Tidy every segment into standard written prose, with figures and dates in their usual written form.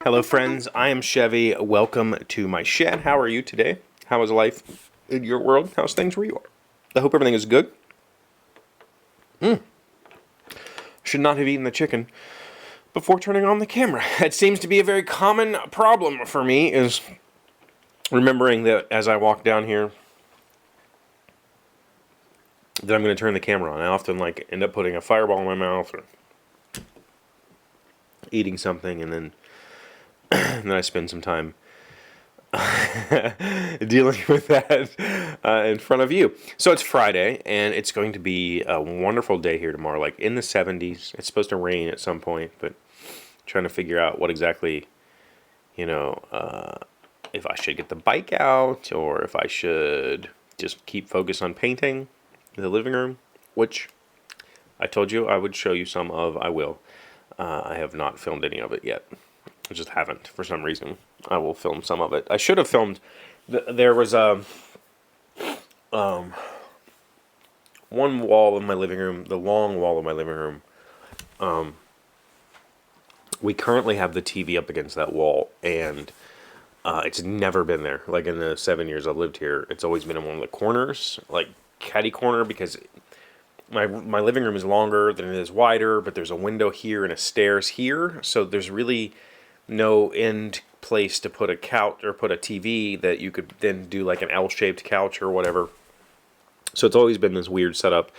Hello, friends. I am Chevee. Welcome to my shed. How are you today? How is life in your world? How's things where you are? I hope everything is good. Should not have eaten the chicken before turning on the camera. It seems to be a very common problem for me, is remembering that as I walk down here that I'm going to turn the camera on. I often end up putting a fireball in my mouth or eating something, and then I spend some time dealing with that in front of you. So it's Friday, and it's going to be a wonderful day here tomorrow, like in the 70s. It's supposed to rain at some point, but trying to figure out what exactly, if I should get the bike out or if I should just keep focused on painting the living room, which I told you I would show you some of. I will. I have not filmed any of it yet. I just haven't for some reason. I will film some of it. I should have filmed. There was one wall in my living room, the long wall of my living room. We currently have the TV up against that wall, and it's never been there. Like in the 7 years I've lived here, it's always been in one of the corners, like catty corner, because my living room is longer than it is wider, but there's a window here and a stairs here, so there's really no end place to put a couch or put a TV that you could then do like an L-shaped couch or whatever. So it's always been this weird setup.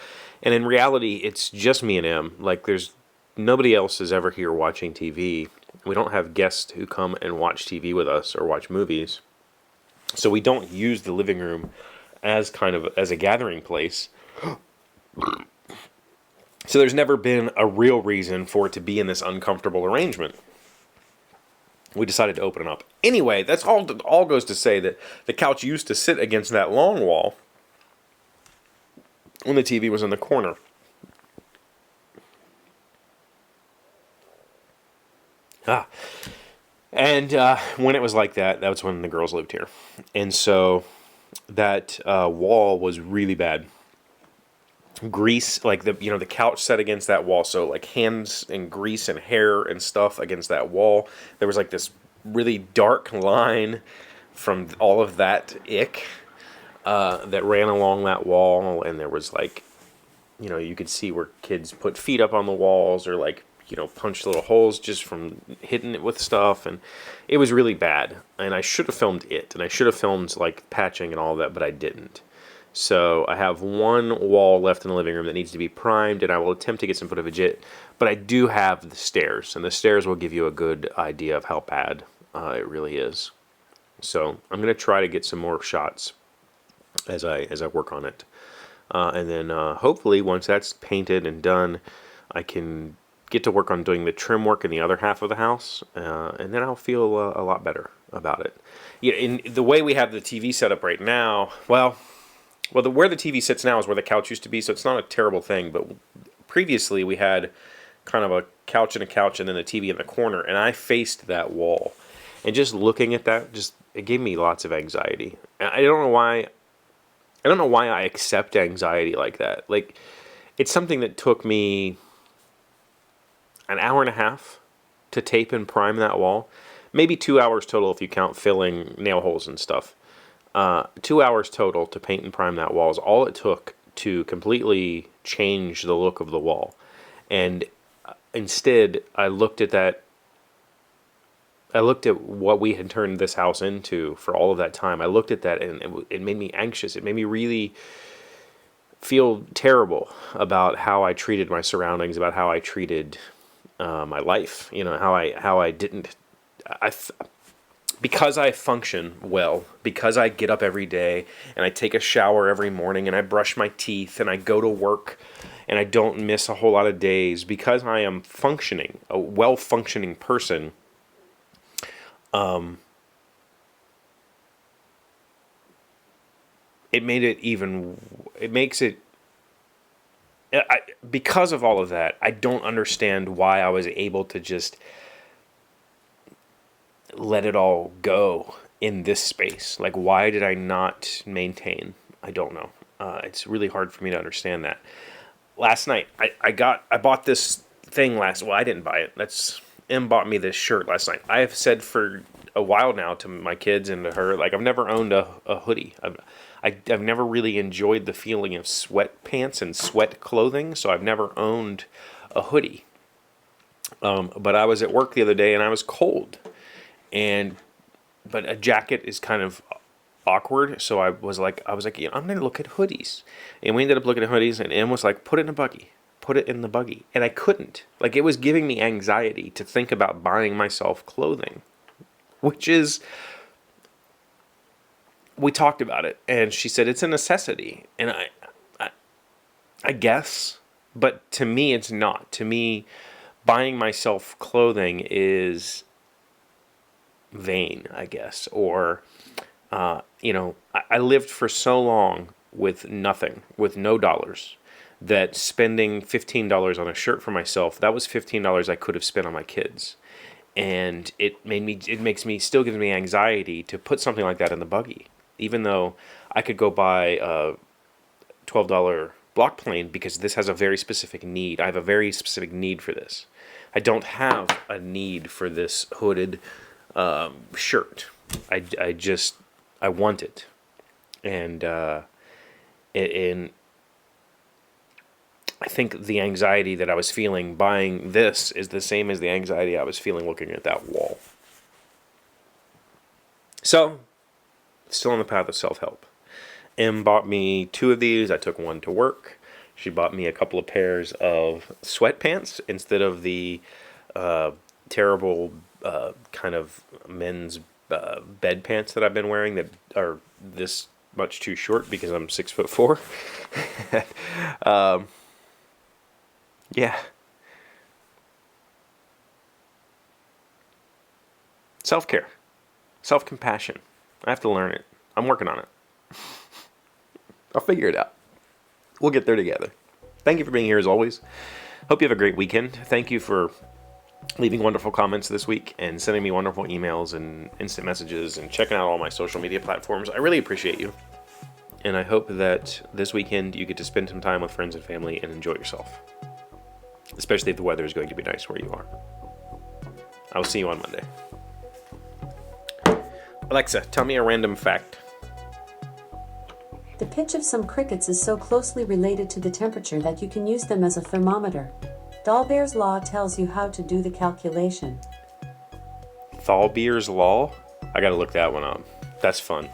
And in reality, it's just me and him. Like, there's nobody else is ever here watching TV. We don't have guests who come and watch TV with us or watch movies. So we don't use the living room as as a gathering place. So there's never been a real reason for it to be in this uncomfortable arrangement. We decided to open it up. Anyway, that's all goes to say that the couch used to sit against that long wall when the TV was in the corner. And when it was like that, that was when the girls lived here. And so that wall was really bad. Grease, like the couch set against that wall, so like hands and grease and hair and stuff against that wall. There was like this really dark line from all of that ick that ran along that wall, and there was you could see where kids put feet up on the walls or punched little holes just from hitting it with stuff, and it was really bad. And I should have filmed it, and I should have filmed like patching and all that, but I didn't. So I have one wall left in the living room that needs to be primed, and I will attempt to get some footage of it. But I do have the stairs, and the stairs will give you a good idea of how bad it really is. So I'm going to try to get some more shots as I work on it. And then hopefully once that's painted and done, I can get to work on doing the trim work in the other half of the house, and then I'll feel a lot better about it. Yeah, in the way we have the TV set up right now, where the TV sits now is where the couch used to be, so it's not a terrible thing. But previously we had kind of a couch and then the TV in the corner, and I faced that wall. And just looking at that, it gave me lots of anxiety. And I don't know why I accept anxiety like that. Like, it's something that took me an hour and a half to tape and prime that wall. Maybe 2 hours total if you count filling nail holes and stuff. 2 hours total to paint and prime that wall is all it took to completely change the look of the wall. And instead, I looked at what we had turned this house into for all of that time. I looked at that, and it made me anxious. It made me really feel terrible about how I treated my surroundings, about how I treated my life. How I didn't. Because I function well, because I get up every day and I take a shower every morning and I brush my teeth and I go to work and I don't miss a whole lot of days, because I am functioning, a well-functioning person, because of all of that, I don't understand why I was able to just let it all go in this space. Like, why did I not maintain? I don't know. It's really hard for me to understand that. Last night, I bought this thing I didn't buy it. Em bought me this shirt last night. I have said for a while now to my kids and to her, like, I've never owned a hoodie. I've never really enjoyed the feeling of sweatpants and sweat clothing, so I've never owned a hoodie. But I was at work the other day and I was cold, but a jacket is kind of awkward, so I was like, yeah, I'm gonna look at hoodies, and we ended up looking at hoodies, and Em was like, put it in a buggy. Put it in the buggy. And I couldn't. Like, it was giving me anxiety to think about buying myself clothing, which is, we talked about it, and she said it's a necessity, and I guess, but to me it's not. To me, buying myself clothing is vain, I guess, or I lived for so long with nothing, with no dollars, that spending $15 on a shirt for myself, that was $15 I could have spent on my kids. And it still gives me anxiety to put something like that in the buggy, even though I could go buy a $12 block plane, because this has a very specific need. I have a very specific need for this. I don't have a need for this hooded shirt. I want it. And I think the anxiety that I was feeling buying this is the same as the anxiety I was feeling looking at that wall. So, still on the path of self-help. Em bought me 2 of these. I took one to work. She bought me a couple of pairs of sweatpants instead of the terrible kind of men's bed pants that I've been wearing that are this much too short because I'm 6'4". Yeah. Self-care. Self-compassion. I have to learn it. I'm working on it. I'll figure it out. We'll get there together. Thank you for being here as always. Hope you have a great weekend. Thank you for leaving wonderful comments this week and sending me wonderful emails and instant messages and checking out all my social media platforms. I really appreciate you. And I hope that this weekend you get to spend some time with friends and family and enjoy yourself. Especially if the weather is going to be nice where you are. I will see you on Monday. Alexa, tell me a random fact. The pitch of some crickets is so closely related to the temperature that you can use them as a thermometer. Dalberg's law tells you how to do the calculation. Thalbeer's law? I gotta look that one up. That's fun.